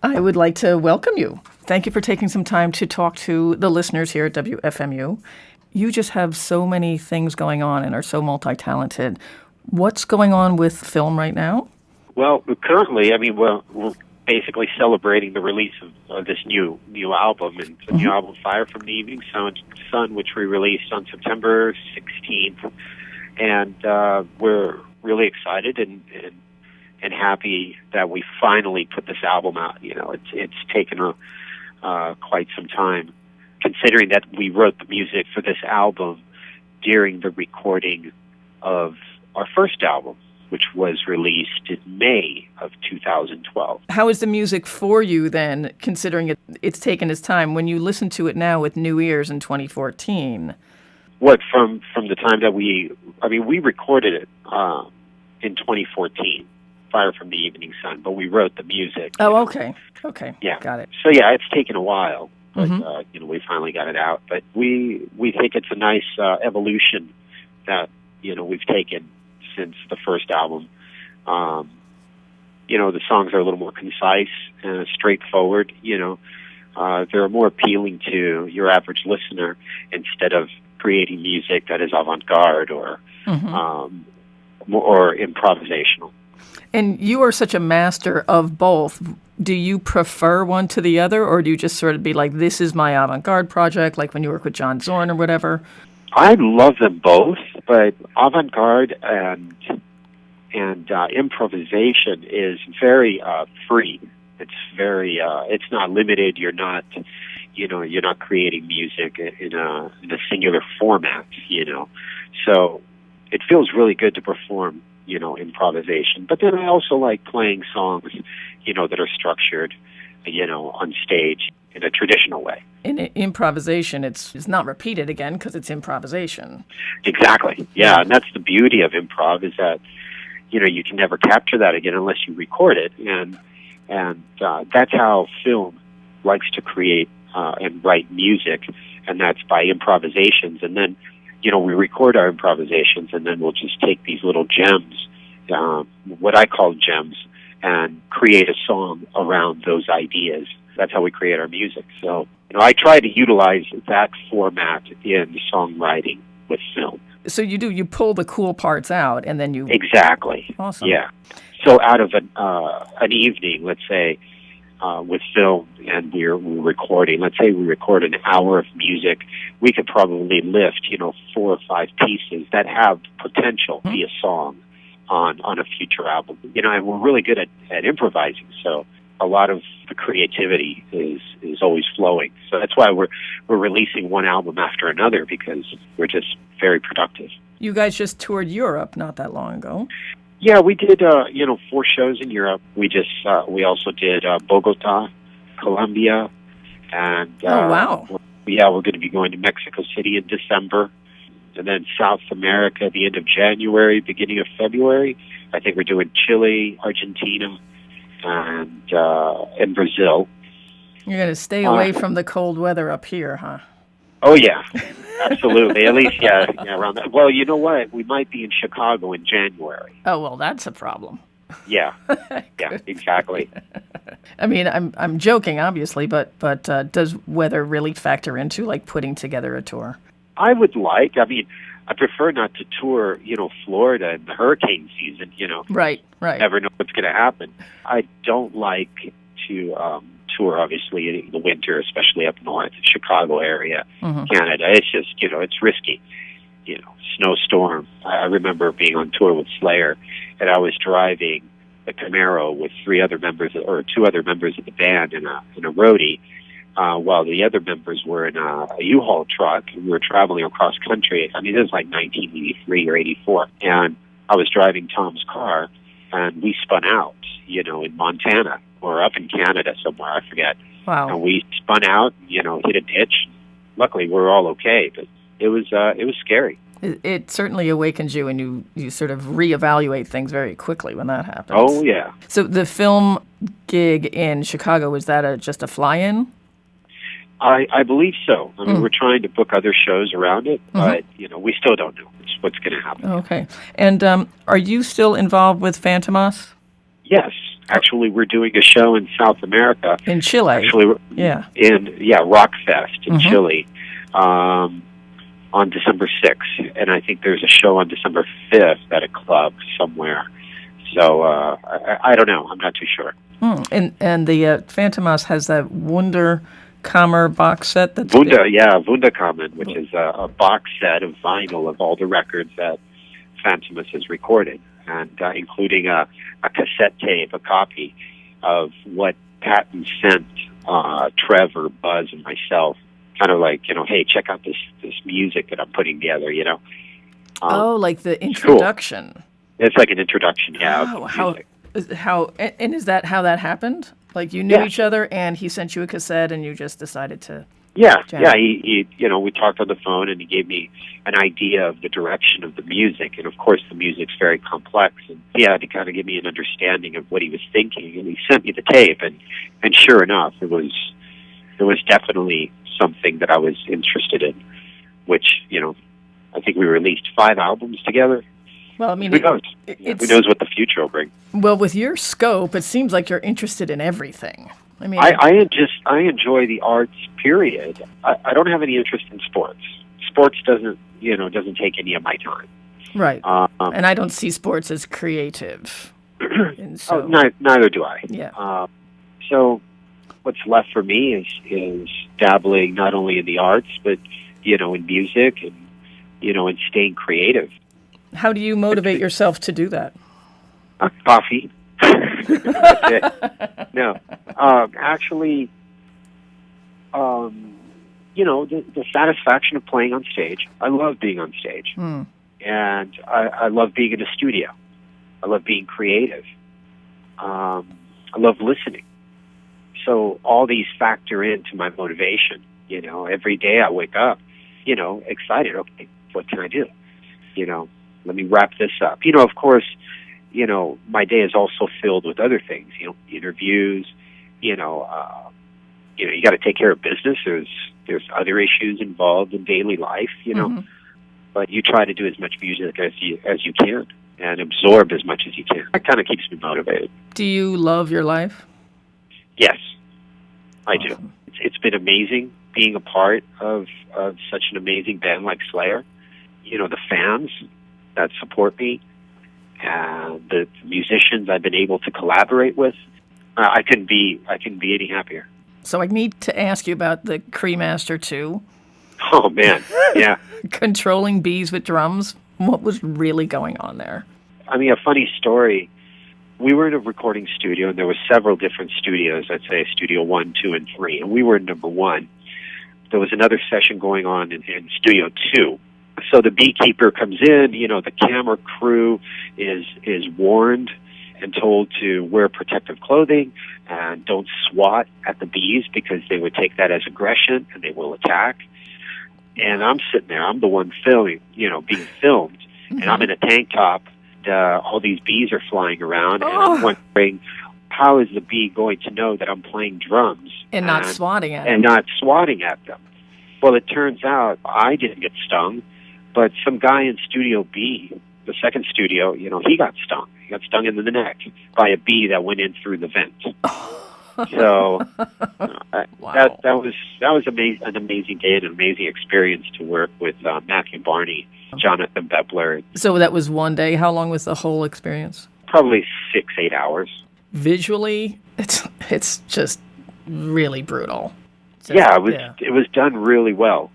I would like to welcome you. Thank you for taking some time to talk to the listeners here at WFMU. You just have so many things going on and are so multi-talented. What's going on with Philm right now? Well, currently, we're basically celebrating the release of this new album, and it's a new album, Fire from the Evening Sun, which we released on September 16th. And we're really excited and happy that we finally put this album out. You know, it's taken quite some time, considering that we wrote the music for this album during the recording of our first album, which was released in May of 2012. How is the music for you then, considering it's taken its time? When you listen to it now with new ears in 2014? What, from the time that we recorded it in 2014, Fire from the Evening Sun, but we wrote the music. Oh, okay. Okay. Yeah. Got it. So, yeah, it's taken a while, but, we finally got it out. But we think it's a nice evolution that, we've taken since the first album. The songs are a little more concise and straightforward. They're more appealing to your average listener instead of creating music that is avant-garde or improvisational. And you are such a master of both. Do you prefer one to the other, or do you just sort of be like, this is my avant-garde project, like when you work with John Zorn or whatever? I love them both, but avant-garde and improvisation is very free. It's very it's not limited. You're not creating music in a singular format. So it feels really good to perform improvisation. But then I also like playing songs that are structured on stage in a traditional way. In improvisation, it's not repeated again because it's improvisation. Exactly. Yeah, and that's the beauty of improv, is that you can never capture that again unless you record it, and that's how Philm likes to create and write music, and that's by improvisations. And then we record our improvisations, and then we'll just take these little gems, what I call gems, and create a song around those ideas. That's how we create our music. So, I try to utilize that format in songwriting with Philm. So you pull the cool parts out, and then you... Exactly. Awesome. Yeah. So out of an evening, let's say, with Philm, and we're recording, let's say we record an hour of music, we could probably lift, 4 or 5 pieces that have potential to be a song on a future album. And we're really good at improvising, so a lot of the creativity is always flowing. So that's why we're releasing one album after another, because we're just very productive. You guys just toured Europe not that long ago. Yeah, we did 4 shows in Europe. We also did Bogota, Colombia, and oh wow. We're going to be going to Mexico City in December, and then South America at the end of January, beginning of February. I think we're doing Chile, Argentina, and Brazil. You're going to stay away from the cold weather up here, huh? Oh, yeah, absolutely. At least, yeah, around that. Well, you know what? We might be in Chicago in January. Oh, well, that's a problem. Yeah, yeah, exactly. I mean, I'm joking, obviously, but does weather really factor into, like, putting together a tour? I prefer not to tour, Florida in the hurricane season, Right. Never know what's going to happen. I don't like to tour, obviously, in the winter, especially up north, Chicago area, Canada. It's just, it's risky. Snowstorm. I remember being on tour with Slayer, and I was driving a Camaro with 2 other members of the band in a roadie, while the other members were in a U-Haul truck, and we were traveling across country. This was like 1983 or 84, and I was driving Tom's car, and we spun out, in Montana or up in Canada somewhere, I forget. Wow. And we spun out, hit a ditch. Luckily, we were all okay, but it was scary. It certainly awakens you, and you sort of reevaluate things very quickly when that happens. Oh, yeah. So the Philm gig in Chicago, was that just a fly-in? I believe so. We're trying to book other shows around it, but, we still don't know what's going to happen. Okay. And are you still involved with Fantomas? Yes, Actually, we're doing a show in South America. In Chile. Actually, yeah. Rock Fest in Chile on December 6th. And I think there's a show on December 5th at a club somewhere. So I don't know. I'm not too sure. And the Fantomas has that Wunderkammer box set. Wunderkammer, which is a box set of vinyl of all the records that Fantomas has recorded, and including a cassette tape, a copy of what Patton sent Trevor, Buzz, and myself. Kind of like, hey, check out this music that I'm putting together, like the introduction. Cool. It's like an introduction, yeah. Oh, and is that how that happened? Like you knew each other, and he sent you a cassette, and you just decided to. Yeah. He we talked on the phone, and he gave me an idea of the direction of the music, and of course the music's very complex, and he had to kind of give me an understanding of what he was thinking, and he sent me the tape, and sure enough, it was definitely something that I was interested in, which I think we released 5 albums together. Well, I mean, who knows? Who knows what the future will bring? Well, with your scope, it seems like you're interested in everything. I mean, I enjoy the arts. Period. I don't have any interest in sports. Sports doesn't take any of my time. Right. And I don't see sports as creative. Neither do I. Yeah. So what's left for me is dabbling not only in the arts, but in music and staying creative. How do you motivate yourself to do that? Coffee. That's it. No, actually, the satisfaction of playing on stage. I love being on stage, and I love being in a studio. I love being creative. I love listening. So all these factor into my motivation. Every day I wake up, excited. Okay, what can I do? Let me wrap this up. Of course, my day is also filled with other things. Interviews. You got to take care of business. There's other issues involved in daily life. But you try to do as much music as you can and absorb as much as you can. That kind of keeps me motivated. Do you love your life? Yes, I do. It's been amazing being a part of such an amazing band like Slayer. The fans that support me, and the musicians I've been able to collaborate with. I couldn't be any happier. So I need to ask you about the Cremaster 2. Oh man, yeah. Controlling bees with drums. What was really going on there? I mean, a funny story. We were in a recording studio, and there were several different studios. I'd say Studio 1, 2, and 3, and we were in number 1. There was another session going on in Studio 2. So the beekeeper comes in, the camera crew is warned and told to wear protective clothing and don't swat at the bees because they would take that as aggression and they will attack. And I'm sitting there, I'm the one filming, being filmed, and I'm in a tank top. All these bees are flying around, and I'm wondering, how is the bee going to know that I'm playing drums and not swatting at them? Well, it turns out I didn't get stung. But some guy in Studio B, the second studio, he got stung. He got stung in the neck by a bee that went in through the vent. So wow. that was an amazing day and an amazing experience to work with Matthew Barney, Jonathan Bepler. So that was one day. How long was the whole experience? Probably 6-8 hours. Visually, it's just really brutal. It was done really well.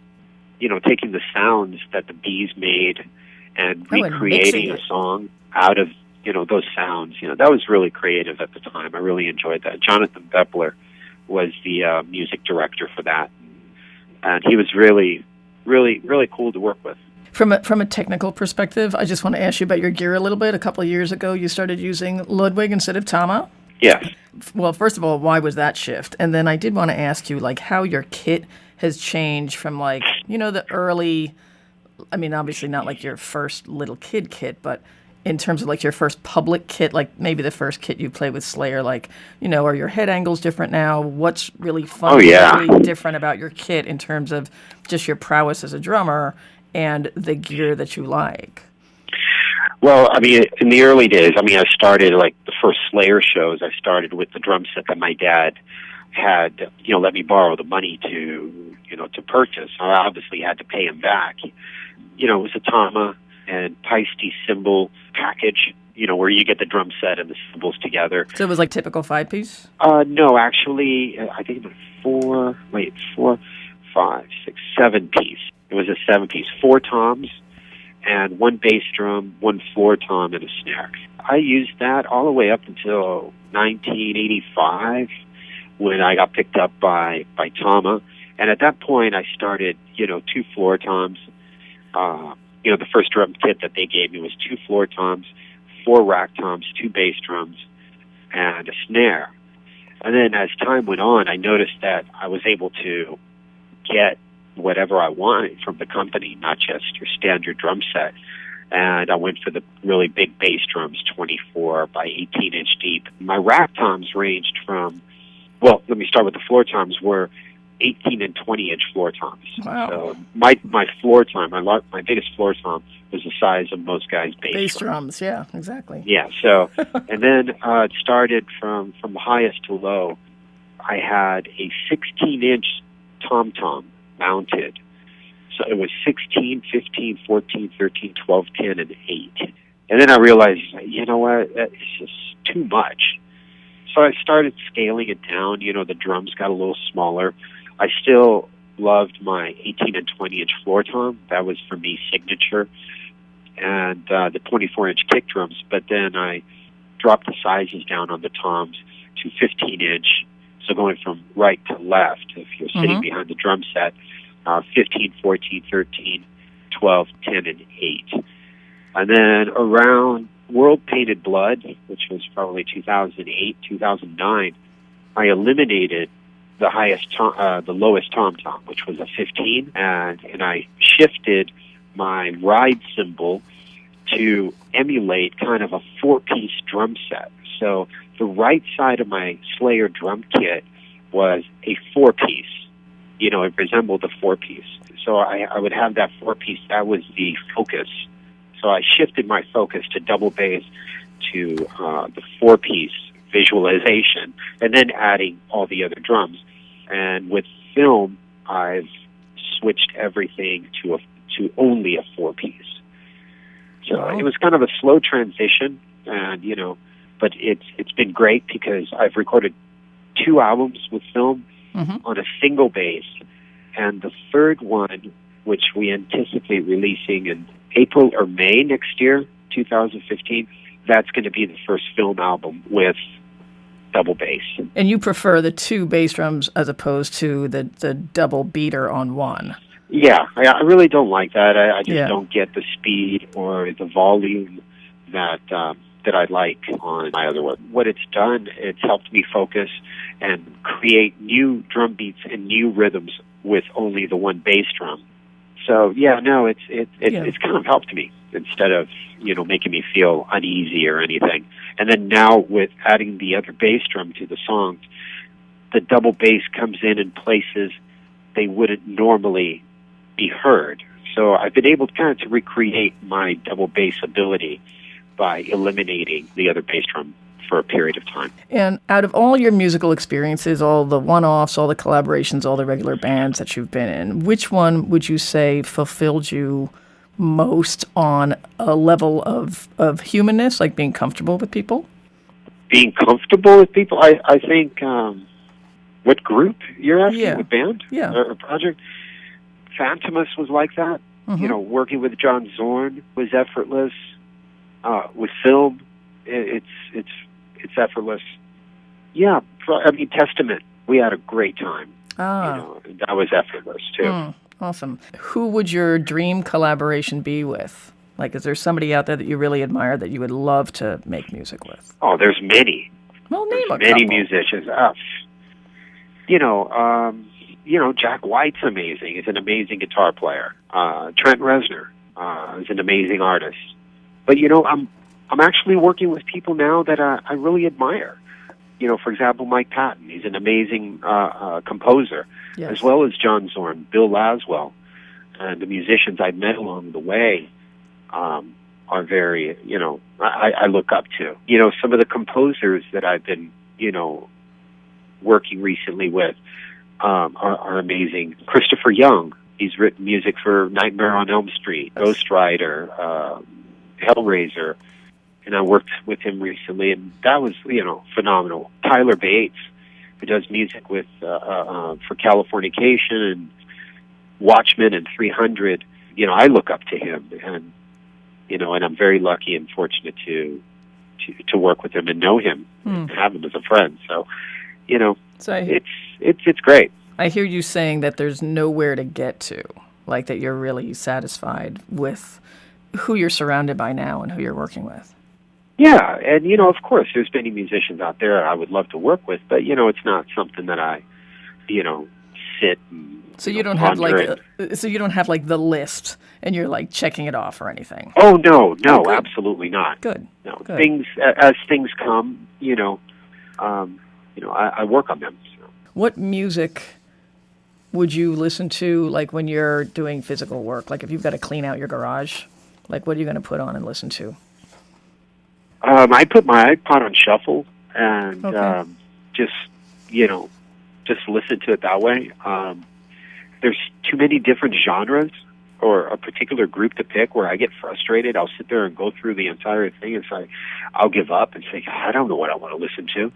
Taking the sounds that the bees made and recreating a song out of, those sounds. That was really creative at the time. I really enjoyed that. Jonathan Bepler was the music director for that. And he was really, really, really cool to work with. From a technical perspective, I just want to ask you about your gear a little bit. A couple of years ago, you started using Ludwig instead of Tama. Yes. Well, first of all, why was that shift? And then I did want to ask you, how your kit has changed from, the early, I mean, obviously not like your first little kid kit, but in terms of your first public kit, maybe the first kit you played with Slayer, are your head angles different now? What's really fun, really different about your kit in terms of just your prowess as a drummer and the gear that you like? Well, I mean, in the early days, I mean, I started like the first Slayer shows. I started with the drum set that my dad had, let me borrow the money to purchase. I obviously had to pay him back. It was a Tama and Paiste cymbal package, where you get the drum set and the cymbals together. So it was like typical 5-piece? No, actually, I think it was 4, 5, 6, 7-piece. It was a 7-piece, 4 toms and 1 bass drum, 1 floor tom, and a snare. I used that all the way up until 1985 when I got picked up by Tama. And at that point, I started, 2 floor toms. The first drum kit that they gave me was 2 floor toms, 4 rack toms, 2 bass drums, and a snare. And then as time went on, I noticed that I was able to get whatever I wanted from the company, not just your standard drum set. And I went for the really big bass drums, 24 by 18 inch deep. My rack toms ranged from, well, let me start with the floor toms, were 18 and 20 inch floor toms. Wow. So my floor tom, my biggest floor tom was the size of most guys' bass drums. Yeah, exactly. Yeah, so, and then it started from highest to low. I had a 16 inch tom-tom mounted. So it was 16, 15, 14, 13, 12, 10, and 8. And then I realized, you know what, that's just too much. So I started scaling it down. The drums got a little smaller. I still loved my 18 and 20 inch floor tom. That was, for me, signature. And the 24 inch kick drums. But then I dropped the sizes down on the toms to 15 inch. So going from right to left, if you're sitting behind the drum set, 15, 14, 13, 12, 10, and 8. And then around World Painted Blood, which was probably 2008, 2009, I eliminated the lowest tom-tom, which was a 15, and I shifted my ride cymbal to emulate kind of a 4-piece drum set. So the right side of my Slayer drum kit was a 4-piece. It resembled a 4-piece. So I would have that 4-piece. That was the focus. So I shifted my focus to double bass to the 4-piece visualization, and then adding all the other drums. And with Philm, I've switched everything to only a 4-piece. So It was kind of a slow transition, and but it's been great because I've recorded 2 albums with Philm on a single bass, and the third one, which we anticipate releasing in April or May next year, 2015, that's going to be the first Philm album with double bass. And you prefer the 2 bass drums as opposed to the double beater on one? Yeah, I really don't like that. I just don't get the speed or the volume that I like on my other one. What it's done, it's helped me focus and create new drum beats and new rhythms with only the 1 bass drum. So it's kind of helped me instead of making me feel uneasy or anything. And then now with adding the other bass drum to the song, the double bass comes in places they wouldn't normally be heard. So I've been able to recreate my double bass ability by eliminating the other bass drum for a period of time. And out of all your musical experiences, all the one-offs, all the collaborations, all the regular bands that you've been in, which one would you say fulfilled you most on a level of humanness, like being comfortable with people? Being comfortable with people? I think, what group you're asking? What band? Yeah. Or project? Fantomas was like that. Working with John Zorn was effortless. With Philm, it's effortless. Yeah, Testament, we had a great time. That was effortless too. Awesome. Who would your dream collaboration be with? Like, is there somebody out there that you really admire that you would love to make music with? Oh, there's many. Well, name a many couple. Musicians. Jack White's amazing. He's an amazing guitar player. Trent Reznor is an amazing artist. But I'm actually working with people now that I really admire. For example, Mike Patton. He's an amazing composer, as well as John Zorn, Bill Laswell, and the musicians I've met along the way. are very, I look up to. Some of the composers that I've been, working recently with are amazing. Christopher Young, he's written music for Nightmare on Elm Street, Ghost Rider, Hellraiser, and I worked with him recently, and that was, phenomenal. Tyler Bates, who does music with for Californication and Watchmen and 300. I look up to him, and and I'm very lucky and fortunate to work with him and know him and have him as a friend. So, it's great. I hear you saying that there's nowhere to get to, like that you're really satisfied with who you're surrounded by now and who you're working with. Yeah, and of course, there's many musicians out there I would love to work with, but it's not something that I, sit and so you don't have like the list and you're like checking it off or anything. Oh no, absolutely not. Good. No, good. Things come, I work on them. So. What music would you listen to, like when you're doing physical work? Like if you've got to clean out your garage, like what are you going to put on and listen to? I put my iPod on shuffle and just listen to it that way. There's too many different genres or a particular group to pick where I get frustrated. I'll sit there and go through the entire thing and say, I'll give up and say, I don't know what I want to listen to,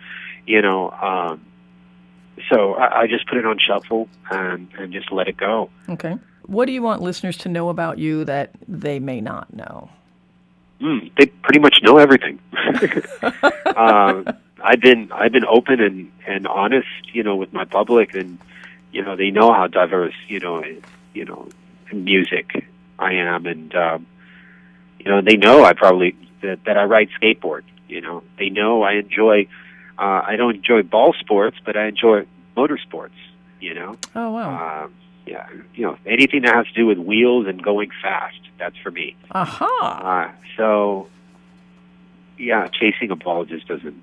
so I just put it on shuffle and just let it go. Okay. What do you want listeners to know about you that they may not know? They pretty much know everything. I've been open and honest, with my public, and they know how diverse, in music I am, and they know that I ride skateboard. They know I enjoy. I don't enjoy ball sports, but I enjoy motorsports. Oh wow. Yeah, anything that has to do with wheels and going fast, that's for me. Aha. So, yeah, chasing a ball just doesn't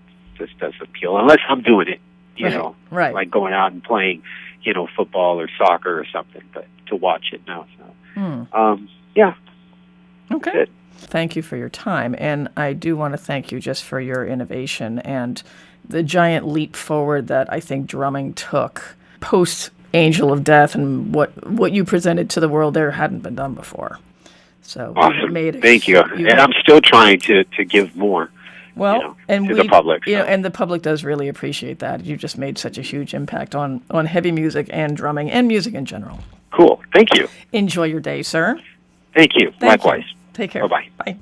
appeal unless I'm doing it. Right. Like going out and playing, football or soccer or something. But to watch it, no. So, yeah. Okay. That's it. Thank you for your time, and I do want to thank you just for your innovation and the giant leap forward that I think drumming took post Angel of Death, and what you presented to the world there hadn't been done before. So awesome. Thank you. And I'm still trying to give more. Well, to the public. So. And the public does really appreciate that. You just made such a huge impact on heavy music and drumming and music in general. Cool. Thank you. Enjoy your day, sir. Thank you. Likewise. You. Take care. Bye-bye. Bye.